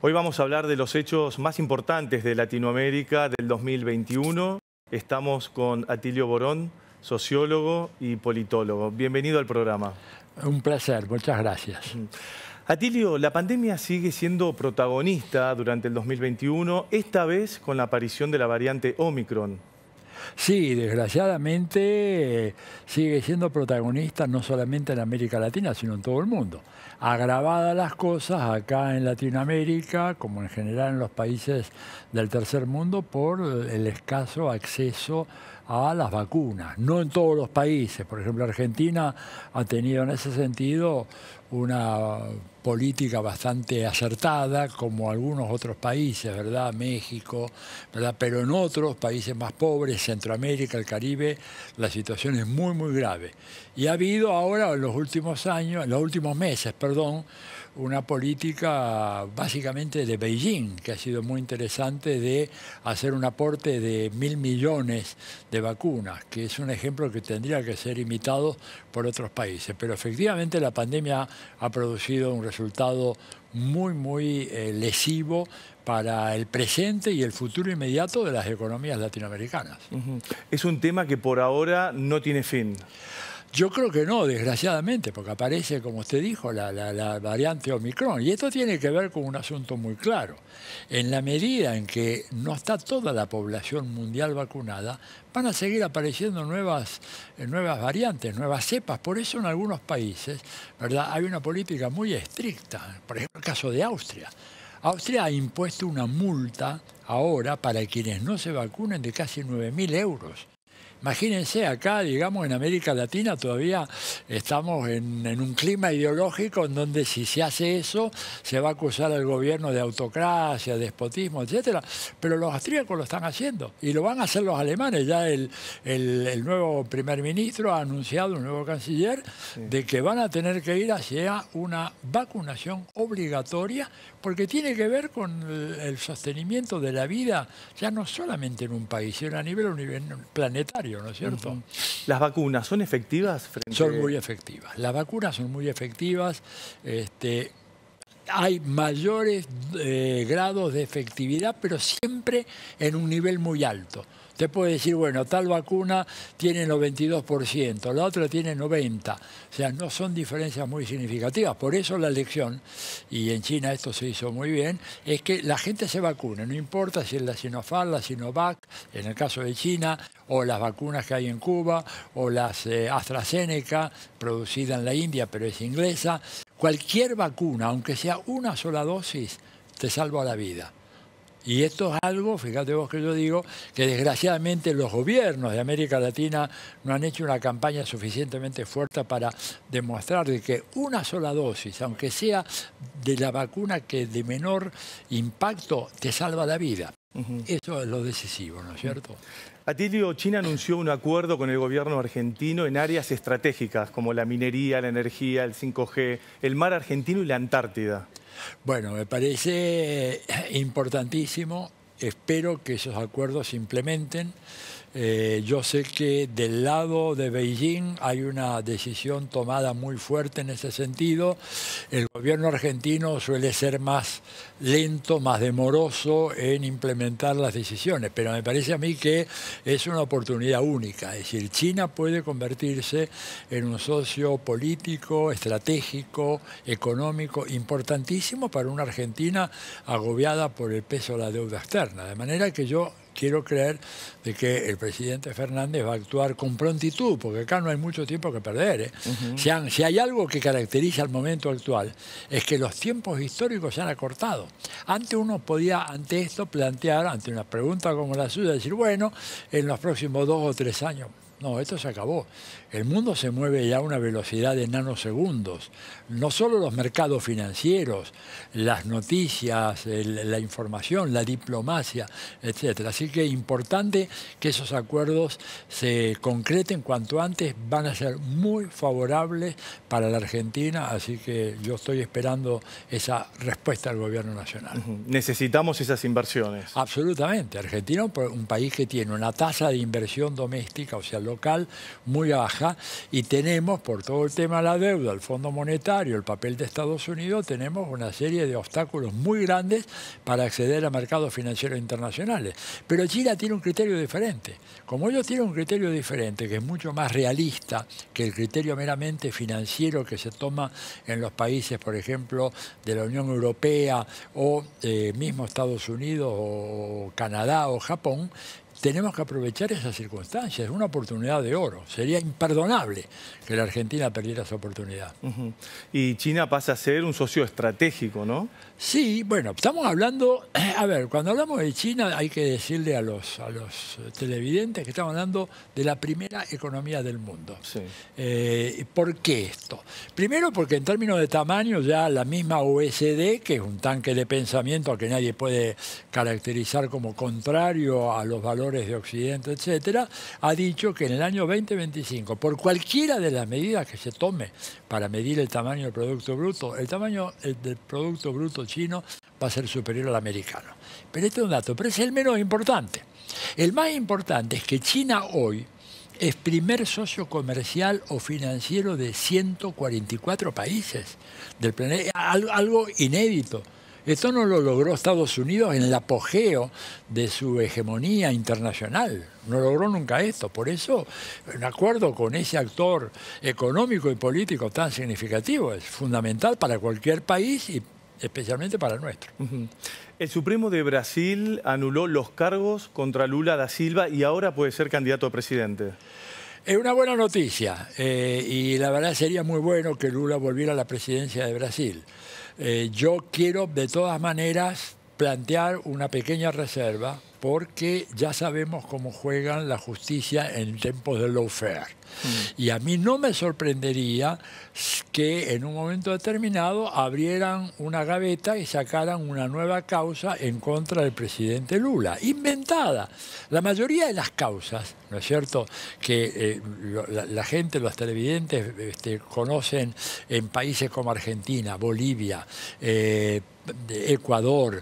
Hoy vamos a hablar de los hechos más importantes de Latinoamérica del 2021. Estamos con Atilio Borón, sociólogo y politólogo. Bienvenido al programa. Un placer, muchas gracias. Atilio, la pandemia sigue siendo protagonista durante el 2021, esta vez con la aparición de la variante Omicron. Sí, desgraciadamente sigue siendo protagonista no solamente en América Latina, sino en todo el mundo. Agravadas las cosas acá en Latinoamérica, como en general en los países del tercer mundo, por el escaso acceso a las vacunas. No en todos los países. Por ejemplo, Argentina ha tenido en ese sentido una política bastante acertada, como algunos otros países, ¿verdad? México, ¿verdad? Pero en otros países más pobres, Centroamérica, el Caribe, la situación es muy, muy grave. Y ha habido ahora, en los últimos años, en los últimos meses, perdón, una política básicamente de Beijing, que ha sido muy interesante, de hacer un aporte de 1.000 millones de vacunas, que es un ejemplo que tendría que ser imitado por otros países. Pero efectivamente la pandemia ha producido un resultado muy, muy lesivo para el presente y el futuro inmediato de las economías latinoamericanas. Es un tema que por ahora no tiene fin. Yo creo que no, desgraciadamente, porque aparece, como usted dijo, la variante Omicron. Y esto tiene que ver con un asunto muy claro. En la medida en que no está toda la población mundial vacunada, van a seguir apareciendo nuevas variantes, nuevas cepas. Por eso en algunos países, ¿verdad?, hay una política muy estricta. Por ejemplo, el caso de Austria. Austria ha impuesto una multa ahora para quienes no se vacunen de casi 9.000 euros. Imagínense, acá, digamos, en América Latina todavía estamos en un clima ideológico en donde si se hace eso se va a acusar al gobierno de autocracia, despotismo, etcétera. Pero los austríacos lo están haciendo y lo van a hacer los alemanes. Ya el nuevo primer ministro ha anunciado, un nuevo canciller, de que van a tener que ir hacia una vacunación obligatoria porque tiene que ver con el sostenimiento de la vida, ya no solamente en un país, sino a nivel planetario. ¿No es cierto? ¿Las vacunas son efectivas? Son muy efectivas. Las vacunas son muy efectivas. Hay mayores grados de efectividad, pero siempre en un nivel muy alto. Usted puede decir, bueno, tal vacuna tiene 92%, la otra tiene 90%. O sea, no son diferencias muy significativas. Por eso la elección, y en China esto se hizo muy bien, es que la gente se vacune. No importa si es la Sinopharm, la Sinovac, en el caso de China, o las vacunas que hay en Cuba, o las AstraZeneca, producida en la India, pero es inglesa. Cualquier vacuna, aunque sea una sola dosis, te salva la vida. Y esto es algo, fíjate vos que yo digo, que desgraciadamente los gobiernos de América Latina no han hecho una campaña suficientemente fuerte para demostrar de que una sola dosis, aunque sea de la vacuna que de menor impacto, te salva la vida. Eso es lo decisivo, ¿no es cierto? Atilio, China anunció un acuerdo con el gobierno argentino en áreas estratégicas como la minería, la energía, el 5G, el mar argentino y la Antártida. Bueno, me parece importantísimo. Espero que esos acuerdos se implementen. Yo sé que del lado de Beijing hay una decisión tomada muy fuerte en ese sentido. El gobierno argentino suele ser más lento, más demoroso en implementar las decisiones, pero me parece a mí que es una oportunidad única. Es decir, China puede convertirse en un socio político, estratégico, económico, importantísimo para una Argentina agobiada por el peso de la deuda externa. De manera que yo quiero creer de que el presidente Fernández va a actuar con prontitud, porque acá no hay mucho tiempo que perder. Si hay algo que caracteriza el momento actual, es que los tiempos históricos se han acortado. Antes uno podía, ante esto, plantear, ante una pregunta como la suya, decir, bueno, en los próximos 2 o 3 años. No, esto se acabó. El mundo se mueve ya a una velocidad de nanosegundos. No solo los mercados financieros, las noticias, la información, la diplomacia, etc. Así que es importante que esos acuerdos se concreten cuanto antes. Van a ser muy favorables para la Argentina, así que yo estoy esperando esa respuesta del gobierno nacional. Necesitamos esas inversiones. Absolutamente. Argentina es un país que tiene una tasa de inversión doméstica, o sea, lo local muy baja y tenemos, por todo el tema de la deuda, el Fondo Monetario, el papel de Estados Unidos, tenemos una serie de obstáculos muy grandes para acceder a mercados financieros internacionales. Pero China tiene un criterio diferente. Como ellos tienen un criterio diferente, que es mucho más realista que el criterio meramente financiero que se toma en los países, por ejemplo, de la Unión Europea o mismo Estados Unidos o Canadá o Japón, tenemos que aprovechar esas circunstancias, es una oportunidad de oro. Sería imperdonable que la Argentina perdiera esa oportunidad. Y China pasa a ser un socio estratégico, ¿no? Sí, bueno, estamos hablando, a ver, cuando hablamos de China hay que decirle a los televidentes que estamos hablando de la primera economía del mundo. Sí. ¿Por qué esto? Primero porque en términos de tamaño ya la misma OECD, que es un tanque de pensamiento que nadie puede caracterizar como contrario a los valores de Occidente, etcétera, ha dicho que en el año 2025, por cualquiera de las medidas que se tome para medir el tamaño del Producto Bruto, el tamaño del Producto Bruto chino va a ser superior al americano. Pero este es un dato, pero es el menos importante. El más importante es que China hoy es primer socio comercial o financiero de 144 países del planeta, algo inédito. Esto no lo logró Estados Unidos en el apogeo de su hegemonía internacional. No logró nunca esto. Por eso, un acuerdo con ese actor económico y político tan significativo es fundamental para cualquier país y especialmente para el nuestro. El Supremo de Brasil anuló los cargos contra Lula da Silva y ahora puede ser candidato a presidente. Es una buena noticia y la verdad sería muy bueno que Lula volviera a la presidencia de Brasil. Yo quiero de todas maneras plantear una pequeña reserva porque ya sabemos cómo juegan la justicia en tiempos de lawfare. Y a mí no me sorprendería que en un momento determinado abrieran una gaveta y sacaran una nueva causa en contra del presidente Lula, inventada. La mayoría de las causas, ¿no es cierto?, que la gente, los televidentes conocen en países como Argentina, Bolivia, Ecuador,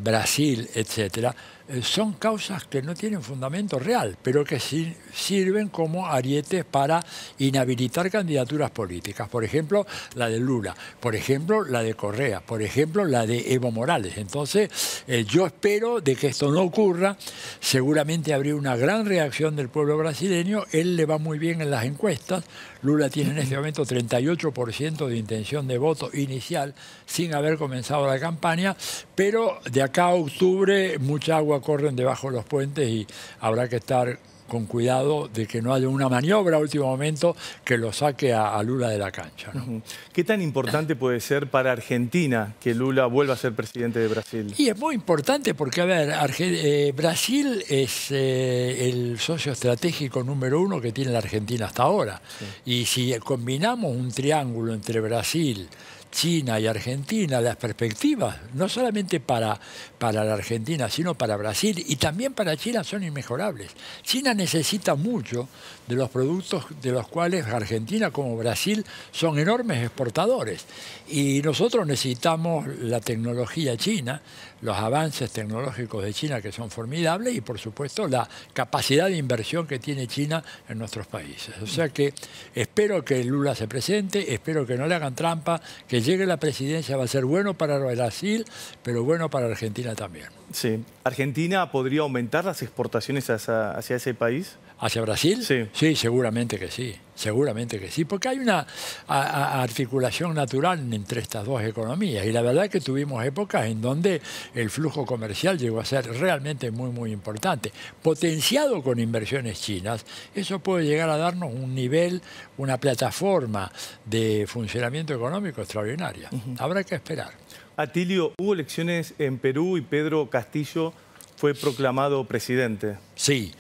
Brasil, etcétera, son causas que no tienen fundamento real, pero que sí sirven como arietes para inhabilitar candidaturas políticas. Por ejemplo, la de Lula, por ejemplo, la de Correa, por ejemplo, la de Evo Morales. Entonces, yo espero de que esto no ocurra. Seguramente habría una gran reacción del pueblo brasileño. Él le va muy bien en las encuestas. Lula tiene en este momento 38% de intención de voto inicial sin haber comenzado la campaña, pero de acá a octubre mucha agua corre debajo de los puentes y habrá que estar con cuidado de que no haya una maniobra a último momento que lo saque a Lula de la cancha, ¿no? ¿Qué tan importante puede ser para Argentina que Lula vuelva a ser presidente de Brasil? Y es muy importante porque, a ver, Brasil es el socio estratégico número 1 que tiene la Argentina hasta ahora. Sí. Y si combinamos un triángulo entre Brasil, China y Argentina, las perspectivas, no solamente para la Argentina, sino para Brasil y también para China son inmejorables. China necesita mucho de los productos de los cuales Argentina como Brasil son enormes exportadores. Y nosotros necesitamos la tecnología china, los avances tecnológicos de China que son formidables y, por supuesto, la capacidad de inversión que tiene China en nuestros países. O sea que espero que Lula se presente, espero que no le hagan trampa, que llegue a la presidencia, va a ser bueno para Brasil, pero bueno para Argentina también. Sí. ¿Argentina podría aumentar las exportaciones hacia ese país? ¿Hacia Brasil? Sí. Sí, seguramente que sí. Seguramente que sí, porque hay una articulación natural entre estas dos economías y la verdad es que tuvimos épocas en donde el flujo comercial llegó a ser realmente muy, muy importante. Potenciado con inversiones chinas, eso puede llegar a darnos un nivel, una plataforma de funcionamiento económico extraordinaria. Habrá que esperar. Atilio, hubo elecciones en Perú y Pedro Castillo fue proclamado presidente. Sí.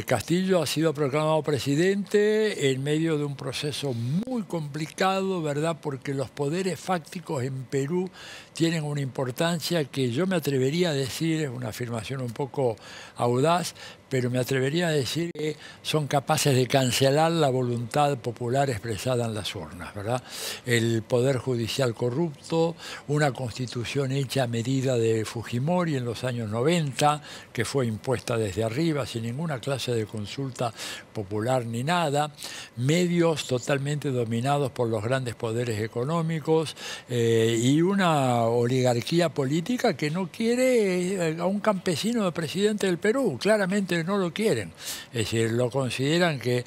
Castillo ha sido proclamado presidente en medio de un proceso muy complicado, ¿verdad? Porque los poderes fácticos en Perú tienen una importancia que yo me atrevería a decir, es una afirmación un poco audaz, pero me atrevería a decir que son capaces de cancelar la voluntad popular expresada en las urnas, ¿verdad? El poder judicial corrupto, una constitución hecha a medida de Fujimori en los años 90, que fue impuesta desde arriba, sin ninguna clase de consulta popular ni nada, medios totalmente dominados por los grandes poderes económicos y una oligarquía política que no quiere a un campesino de presidente del Perú, claramente no lo quieren, es decir, lo consideran que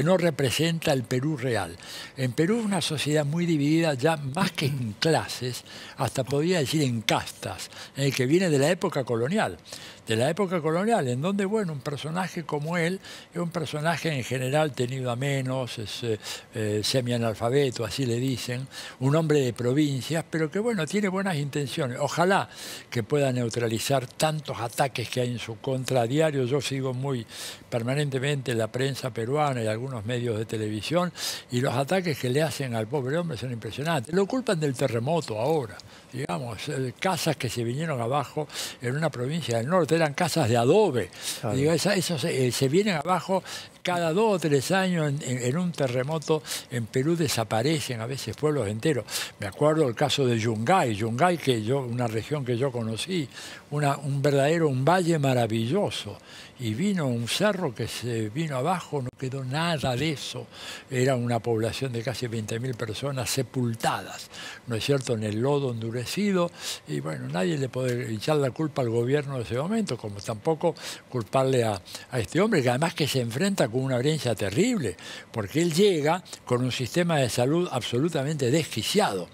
no representa el Perú real. En Perú es una sociedad muy dividida ya más que en clases, hasta podría decir en castas, que viene de la época colonial. En donde, bueno, un personaje como él es un personaje en general tenido a menos, es semianalfabeto, así le dicen, un hombre de provincias, pero que, bueno, tiene buenas intenciones. Ojalá que pueda neutralizar tantos ataques que hay en su contra a diario. Yo sigo muy permanentemente la prensa peruana y algunos medios de televisión, y los ataques que le hacen al pobre hombre son impresionantes. Lo culpan del terremoto ahora, digamos, casas que se vinieron abajo en una provincia del norte, eran casas de adobe. Claro. Digo, eso se vienen abajo cada 2 o 3 años en un terremoto. En Perú desaparecen a veces pueblos enteros. Me acuerdo el caso de Yungay, una región que yo conocí, un valle maravilloso. Y vino un cerro que se vino abajo, no quedó nada de eso. Era una población de casi 20.000 personas sepultadas, ¿no es cierto?, en el lodo endurecido. Y bueno, nadie le puede echar la culpa al gobierno de ese momento, como tampoco culparle a este hombre, que además que se enfrenta con una herencia terrible, porque él llega con un sistema de salud absolutamente desquiciado.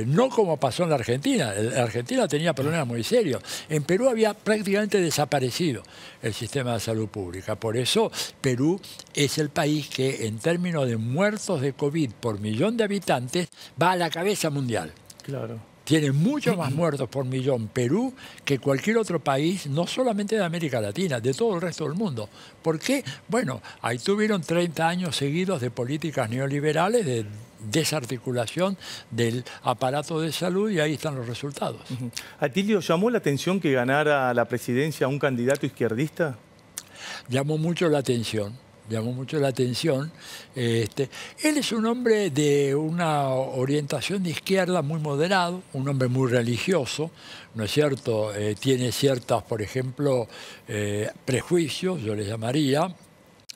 No como pasó en la Argentina. La Argentina tenía problemas muy serios. En Perú había prácticamente desaparecido el sistema de salud pública. Por eso Perú es el país que en términos de muertos de COVID por millón de habitantes va a la cabeza mundial. Claro. Tiene muchos más muertos por millón Perú que cualquier otro país, no solamente de América Latina, de todo el resto del mundo. ¿Por qué? Bueno, ahí tuvieron 30 años seguidos de políticas neoliberales, de desarticulación del aparato de salud, y ahí están los resultados. Atilio, ¿llamó la atención que ganara la presidencia un candidato izquierdista? Llamó mucho la atención. Él es un hombre de una orientación de izquierda muy moderado, un hombre muy religioso, ¿no es cierto? Tiene ciertos, por ejemplo, prejuicios, yo les llamaría,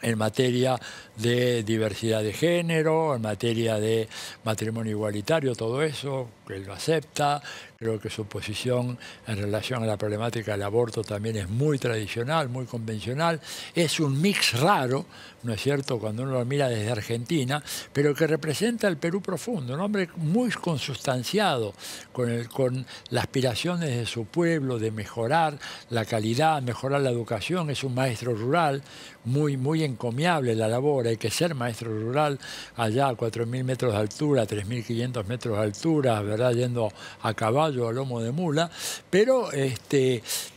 en materia de diversidad de género, en materia de matrimonio igualitario, todo eso, que él lo acepta. Creo que su posición en relación a la problemática del aborto también es muy tradicional, muy convencional. Es un mix raro, ¿no es cierto?, cuando uno lo mira desde Argentina, pero que representa el Perú profundo, un hombre muy consustanciado con las aspiraciones de su pueblo de mejorar la calidad, mejorar la educación. Es un maestro rural, muy encomiable la labor. Hay que ser maestro rural allá a 4.000 metros de altura, 3.500 metros de altura, ¿verdad?, yendo a caballo, a lomo de mula, pero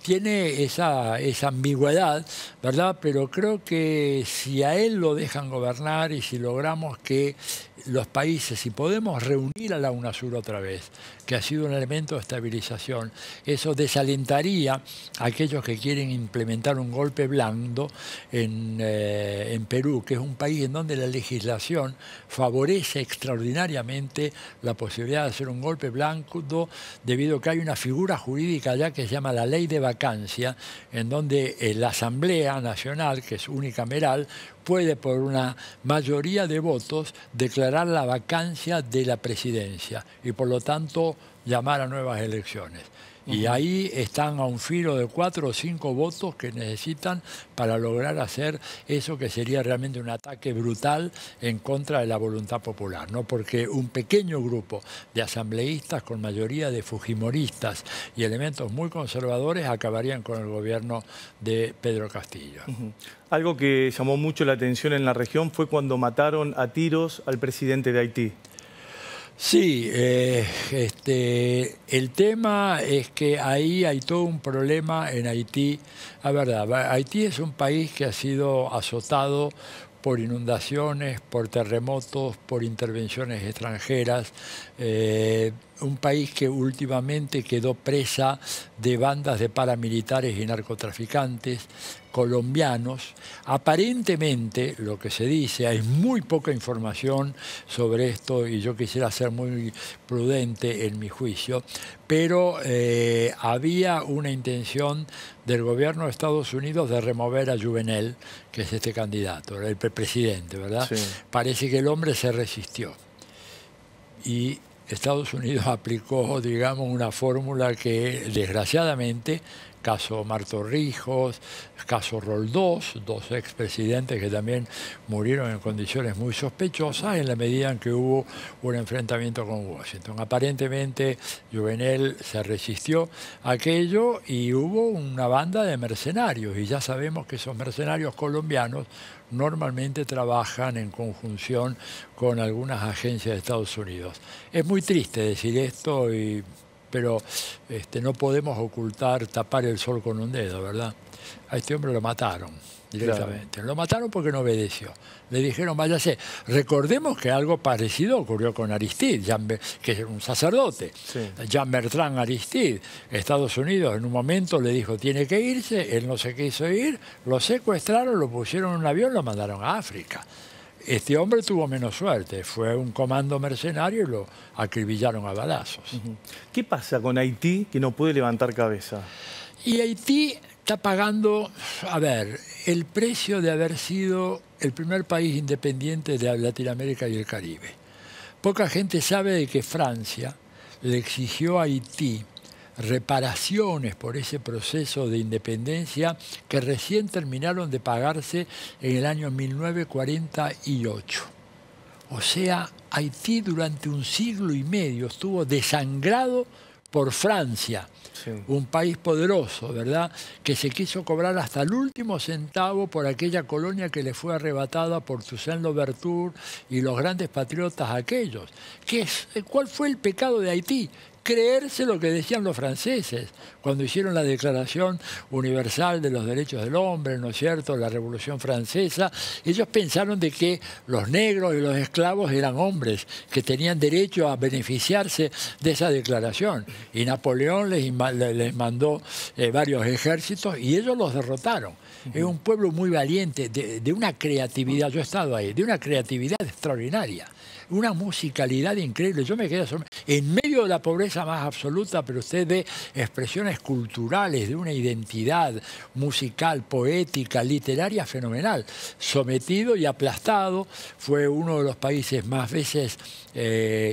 tiene esa ambigüedad, ¿verdad? Pero creo que si a él lo dejan gobernar y si logramos que los países, si podemos reunir a la UNASUR otra vez, que ha sido un elemento de estabilización, eso desalentaría a aquellos que quieren implementar un golpe blando en Perú, que es un país en donde la legislación favorece extraordinariamente la posibilidad de hacer un golpe blando, debido a que hay una figura jurídica allá que se llama la ley de vacancia, en donde la Asamblea Nacional, que es unicameral, puede por una mayoría de votos declarar la vacancia de la presidencia y por lo tanto llamar a nuevas elecciones. Y ahí están a un filo de 4 o 5 votos que necesitan para lograr hacer eso que sería realmente un ataque brutal en contra de la voluntad popular, ¿no? Porque un pequeño grupo de asambleístas con mayoría de fujimoristas y elementos muy conservadores acabarían con el gobierno de Pedro Castillo. Algo que llamó mucho la atención en la región fue cuando mataron a tiros al presidente de Haití. Sí, el tema es que ahí hay todo un problema en Haití. La verdad, Haití es un país que ha sido azotado por inundaciones, por terremotos, por intervenciones extranjeras. un país que últimamente quedó presa de bandas de paramilitares y narcotraficantes colombianos. Aparentemente, lo que se dice, hay muy poca información sobre esto y yo quisiera ser muy prudente en mi juicio, pero había una intención del gobierno de Estados Unidos de remover a Juvenel, que es este candidato, el presidente, ¿verdad? Sí. Parece que el hombre se resistió. Y Estados Unidos aplicó, digamos, una fórmula que, desgraciadamente, caso Omar Torrijos, caso Roldós, dos expresidentes que también murieron en condiciones muy sospechosas en la medida en que hubo un enfrentamiento con Washington. Aparentemente, Juvenel se resistió a aquello y hubo una banda de mercenarios, y ya sabemos que esos mercenarios colombianos normalmente trabajan en conjunción con algunas agencias de Estados Unidos. Es muy triste decir esto, pero no podemos ocultar, tapar el sol con un dedo, ¿verdad? A este hombre lo mataron directamente. Claro. Lo mataron porque no obedeció. Le dijeron, váyase. Recordemos que algo parecido ocurrió con Aristide, que es un sacerdote. Sí. Jean-Bertrand Aristide. Estados Unidos en un momento le dijo, tiene que irse, él no se quiso ir, lo secuestraron, lo pusieron en un avión, lo mandaron a África. Este hombre tuvo menos suerte, fue un comando mercenario y lo acribillaron a balazos. ¿Qué pasa con Haití que no puede levantar cabeza? Y Haití está pagando, a ver, el precio de haber sido el primer país independiente de Latinoamérica y el Caribe. Poca gente sabe de que Francia le exigió a Haití reparaciones por ese proceso de independencia que recién terminaron de pagarse en el año 1948. O sea, Haití durante un siglo y medio estuvo desangrado por Francia, sí, un país poderoso, ¿verdad?, que se quiso cobrar hasta el último centavo por aquella colonia que le fue arrebatada por Toussaint Louverture y los grandes patriotas aquellos. ¿Cuál fue el pecado de Haití? Creerse lo que decían los franceses cuando hicieron la Declaración Universal de los Derechos del Hombre, ¿no es cierto?, la Revolución Francesa. Ellos pensaron de que los negros y los esclavos eran hombres, que tenían derecho a beneficiarse de esa declaración. Y Napoleón les mandó varios ejércitos y ellos los derrotaron. Es un pueblo muy valiente, de una creatividad, yo he estado ahí, de una creatividad extraordinaria. Una musicalidad increíble. Yo me quedé en medio de la pobreza más absoluta, pero usted ve expresiones culturales de una identidad musical, poética, literaria fenomenal. Sometido y aplastado, fue uno de los países más veces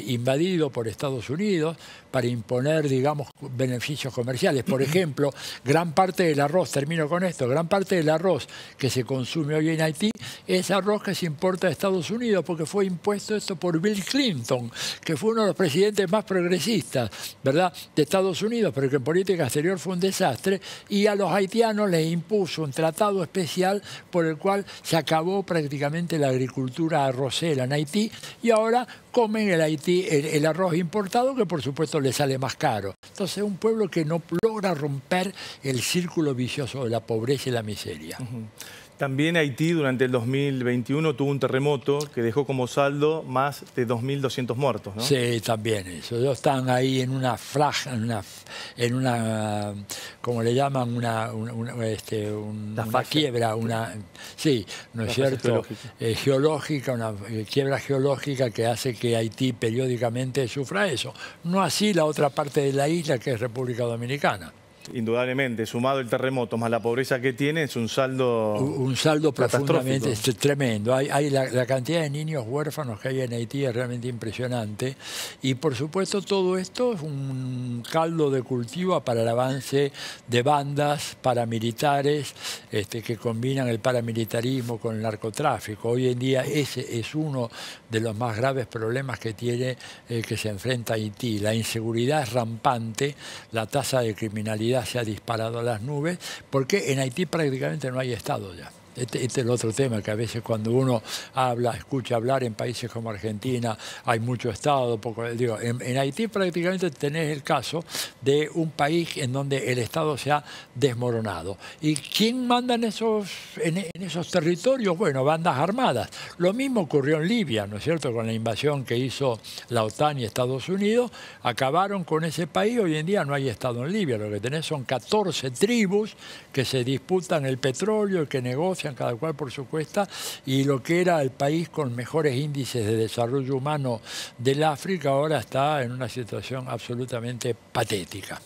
invadido por Estados Unidos para imponer, digamos, beneficios comerciales. Por ejemplo, gran parte del arroz, termino con esto, gran parte del arroz que se consume hoy en Haití es arroz que se importa de Estados Unidos, porque fue impuesto esto por Bill Clinton, que fue uno de los presidentes más progresistas, ¿verdad?, de Estados Unidos, pero que en política exterior fue un desastre, y a los haitianos les impuso un tratado especial por el cual se acabó prácticamente la agricultura arrocera en Haití, y ahora comen el arroz importado, que por supuesto le sale más caro. Entonces es un pueblo que no logra romper el círculo vicioso de la pobreza y la miseria. También Haití durante el 2021 tuvo un terremoto que dejó como saldo más de 2.200 muertos, ¿no? Sí, también eso. Ellos están ahí en una como le llaman, una quiebra, sí, ¿no es cierto?, geológica, una quiebra geológica que hace que Haití periódicamente sufra eso. No así la otra parte de la isla, que es República Dominicana. Indudablemente, sumado el terremoto más la pobreza que tiene, es un saldo profundamente tremendo. Hay la cantidad de niños huérfanos que hay en Haití es realmente impresionante, y por supuesto todo esto es un caldo de cultivo para el avance de bandas paramilitares que combinan el paramilitarismo con el narcotráfico. Hoy en día ese es uno de los más graves problemas que que se enfrenta Haití. La inseguridad es rampante, la tasa de criminalidad se ha disparado a las nubes, porque en Haití prácticamente no hay Estado ya. Este es el otro tema, que a veces cuando uno escucha hablar en países como Argentina, hay mucho Estado, poco, digo, en Haití prácticamente tenés el caso de un país en donde el Estado se ha desmoronado. ¿Y quién manda en esos territorios? Bueno, bandas armadas. Lo mismo ocurrió en Libia, ¿no es cierto?, con la invasión que hizo la OTAN y Estados Unidos. Acabaron con ese país. Hoy en día no hay Estado en Libia. Lo que tenés son 14 tribus que se disputan el petróleo y que negocian cada cual por su cuesta. Y lo que era el país con mejores índices de desarrollo humano del África ahora está en una situación absolutamente patética.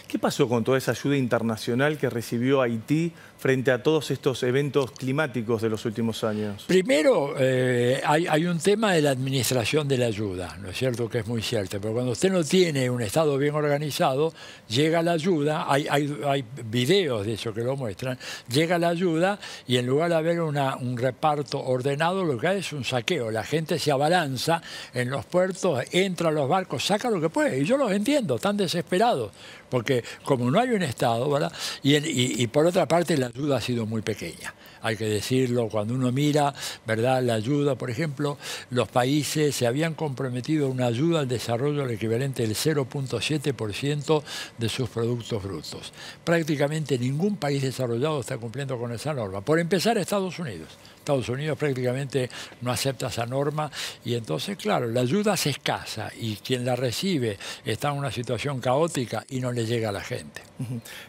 ¿Qué pasó con toda esa ayuda internacional que recibió Haití frente a todos estos eventos climáticos de los últimos años? Primero, hay un tema de la administración de la ayuda, ¿no es cierto?, que es muy cierto. Pero cuando usted no tiene un Estado bien organizado, llega la ayuda, hay videos de eso que lo muestran, llega la ayuda y en lugar de haber un reparto ordenado, lo que hay es un saqueo. La gente se abalanza en los puertos, entra a los barcos, saca lo que puede. Y yo los entiendo, están desesperados, porque como no hay un Estado, ¿verdad? Y por otra parte la ayuda ha sido muy pequeña. Hay que decirlo, cuando uno mira, ¿verdad?, la ayuda, por ejemplo, los países se habían comprometido a una ayuda al desarrollo al equivalente del 0,7% de sus productos brutos. Prácticamente ningún país desarrollado está cumpliendo con esa norma. Por empezar, Estados Unidos. Estados Unidos prácticamente no acepta esa norma y entonces, claro, la ayuda es escasa y quien la recibe está en una situación caótica y no le llega a la gente.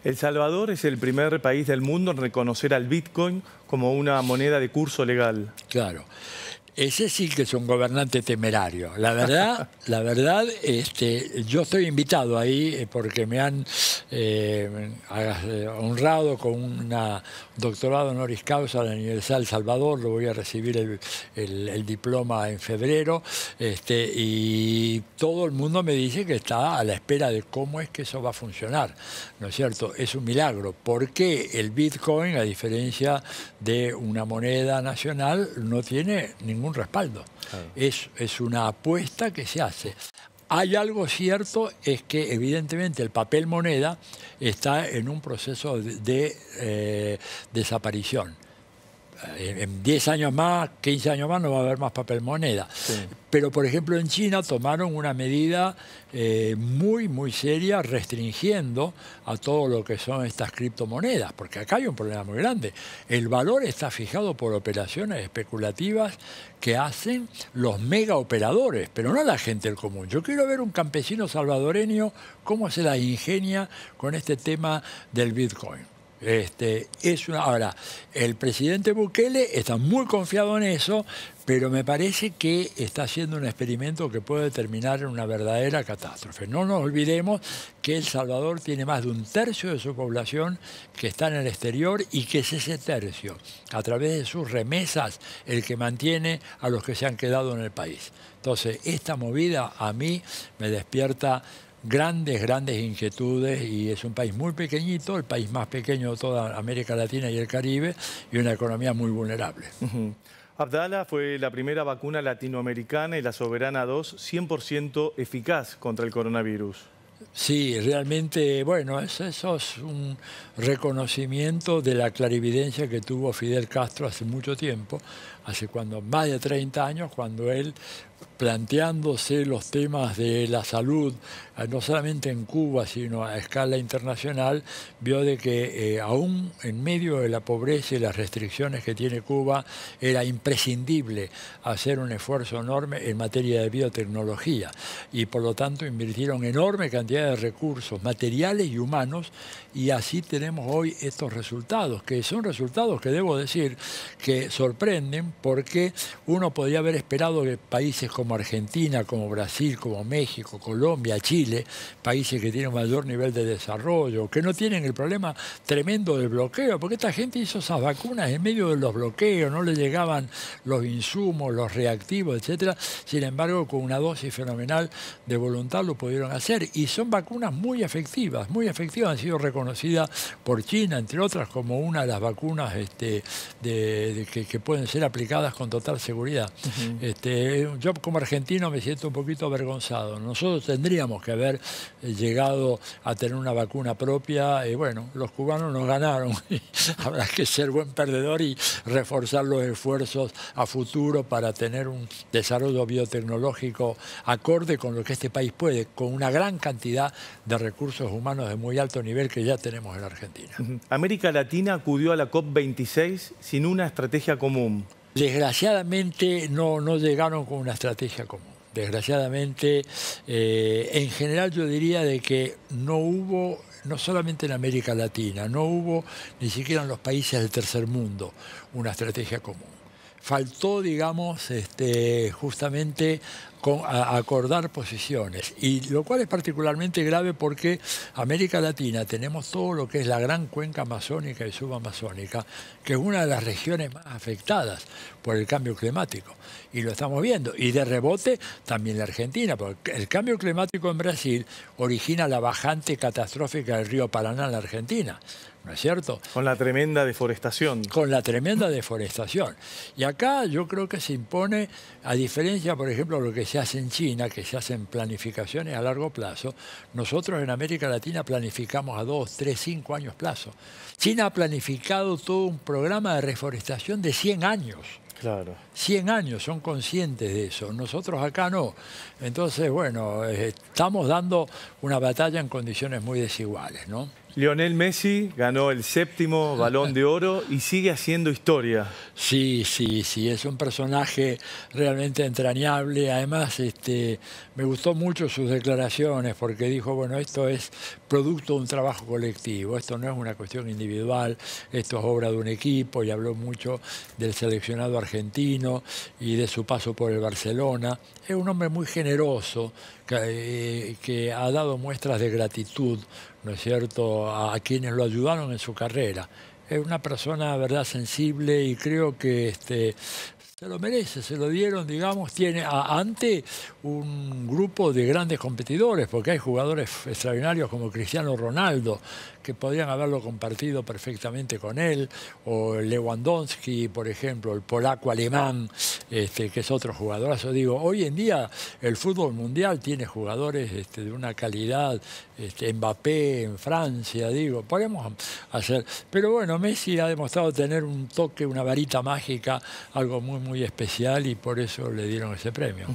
El Salvador es el primer país del mundo en reconocer al Bitcoin como una moneda de curso legal. Claro. Ese sí que es un gobernante temerario. La verdad, yo estoy invitado ahí porque me han honrado con un doctorado honoris causa de la Universidad del Salvador. Lo voy a recibir el diploma en febrero. Y todo el mundo me dice que está a la espera de cómo es que eso va a funcionar, ¿no es cierto? Es un milagro. Porque el Bitcoin, a diferencia de una moneda nacional, no tiene ningún respaldo. Claro. Es una apuesta que se hace. Hay algo cierto, es que evidentemente el papel moneda está en un proceso de desaparición. En 10 años más, 15 años más no va a haber más papel moneda. Sí. Pero, por ejemplo, en China tomaron una medida muy, muy seria restringiendo a todo lo que son estas criptomonedas, porque acá hay un problema muy grande. El valor está fijado por operaciones especulativas que hacen los mega operadores, pero no la gente del común. Yo quiero ver un campesino salvadoreño cómo se la ingenia con este tema del Bitcoin. Ahora, el presidente Bukele está muy confiado en eso, pero me parece que está haciendo un experimento que puede terminar en una verdadera catástrofe. No nos olvidemos que El Salvador tiene más de un tercio de su población que está en el exterior y que es ese tercio, a través de sus remesas, el que mantiene a los que se han quedado en el país. Entonces, esta movida a mí me despierta grandes inquietudes y es un país muy pequeñito, el país más pequeño de toda América Latina y el Caribe y una economía muy vulnerable. Abdala fue la primera vacuna latinoamericana y la Soberana 2 100% eficaz contra el coronavirus. Sí, realmente, bueno, eso es un reconocimiento de la clarividencia que tuvo Fidel Castro hace mucho tiempo, más de 30 años, cuando él, planteándose los temas de la salud, no solamente en Cuba, sino a escala internacional, vio de que aún en medio de la pobreza y las restricciones que tiene Cuba, era imprescindible hacer un esfuerzo enorme en materia de biotecnología y por lo tanto invirtieron enorme cantidad de recursos materiales y humanos y así tenemos hoy estos resultados, que son resultados que debo decir que sorprenden porque uno podría haber esperado que países como Argentina, como Brasil, como México, Colombia, Chile, países que tienen mayor nivel de desarrollo, que no tienen el problema tremendo del bloqueo, porque esta gente hizo esas vacunas en medio de los bloqueos, no le llegaban los insumos, los reactivos, etcétera. Sin embargo, con una dosis fenomenal de voluntad lo pudieron hacer y son vacunas muy efectivas, han sido reconocidas por China, entre otras, como una de las vacunas que pueden ser aplicadas con total seguridad. Yo como argentino me siento un poquito avergonzado. Nosotros tendríamos que haber llegado a tener una vacuna propia y bueno, los cubanos nos ganaron. Habrá que ser buen perdedor y reforzar los esfuerzos a futuro para tener un desarrollo biotecnológico acorde con lo que este país puede, con una gran cantidad de recursos humanos de muy alto nivel que ya tenemos en Argentina. América Latina acudió a la COP26 sin una estrategia común. Desgraciadamente no llegaron con una estrategia común. Desgraciadamente, en general yo diría de que no hubo, no solamente en América Latina, no hubo ni siquiera en los países del tercer mundo una estrategia común. Faltó, digamos, justamente acordar posiciones, y lo cual es particularmente grave porque América Latina tenemos todo lo que es la gran cuenca amazónica y subamazónica, que es una de las regiones más afectadas por el cambio climático, y lo estamos viendo, y de rebote también la Argentina, porque el cambio climático en Brasil origina la bajante catastrófica del río Paraná en la Argentina, ¿no es cierto? Con la tremenda deforestación. Con la tremenda deforestación. Y acá yo creo que se impone, a diferencia, por ejemplo, de lo que se hace en China, que se hacen planificaciones a largo plazo, nosotros en América Latina planificamos a 2, 3, 5 años plazo. China ha planificado todo un programa de reforestación de 100 años. Claro. 100 años, son conscientes de eso. Nosotros acá no. Entonces, bueno, estamos dando una batalla en condiciones muy desiguales, ¿no? Lionel Messi ganó el 7º Balón de Oro y sigue haciendo historia. Sí, es un personaje realmente entrañable. Además, me gustó mucho sus declaraciones porque dijo, bueno, esto es producto de un trabajo colectivo, esto no es una cuestión individual, esto es obra de un equipo, y habló mucho del seleccionado argentino y de su paso por el Barcelona. Es un hombre muy generoso que ha dado muestras de gratitud, ¿no es cierto?, a quienes lo ayudaron en su carrera. Es una persona, verdad, sensible, y creo que se lo merece, se lo dieron, digamos, tiene ante un grupo de grandes competidores, porque hay jugadores extraordinarios como Cristiano Ronaldo, que podrían haberlo compartido perfectamente con él, o Lewandowski, por ejemplo, el polaco alemán, que es otro jugadorazo. Digo, hoy en día el fútbol mundial tiene jugadores de una calidad, Mbappé en Francia, digo, podemos hacer. Pero bueno, Messi ha demostrado tener un toque, una varita mágica, algo muy especial, y por eso le dieron ese premio.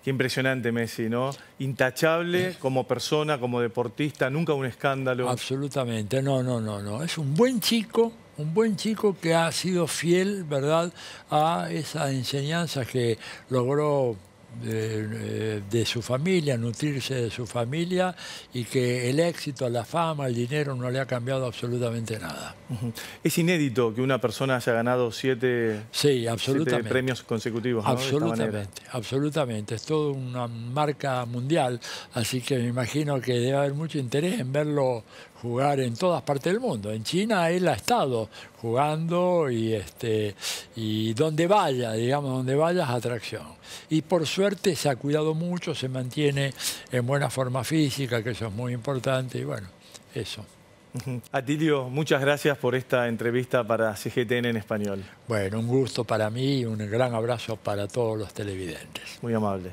Qué impresionante Messi, ¿no? Intachable como persona, como deportista, nunca un escándalo. Absolutamente, no. Es un buen chico que ha sido fiel, ¿verdad?, a esa enseñanza que logró de su familia, nutrirse de su familia, y que el éxito, la fama, el dinero no le ha cambiado absolutamente nada. Es inédito que una persona haya ganado 7 premios consecutivos, ¿no? Absolutamente. Es toda una marca mundial, así que me imagino que debe haber mucho interés en verlo jugar en todas partes del mundo. En China él ha estado jugando y donde vaya, digamos, donde vaya es atracción. Y por suerte se ha cuidado mucho, se mantiene en buena forma física, que eso es muy importante, y bueno, eso. Atilio, muchas gracias por esta entrevista para CGTN en español. Bueno, un gusto para mí y un gran abrazo para todos los televidentes. Muy amable.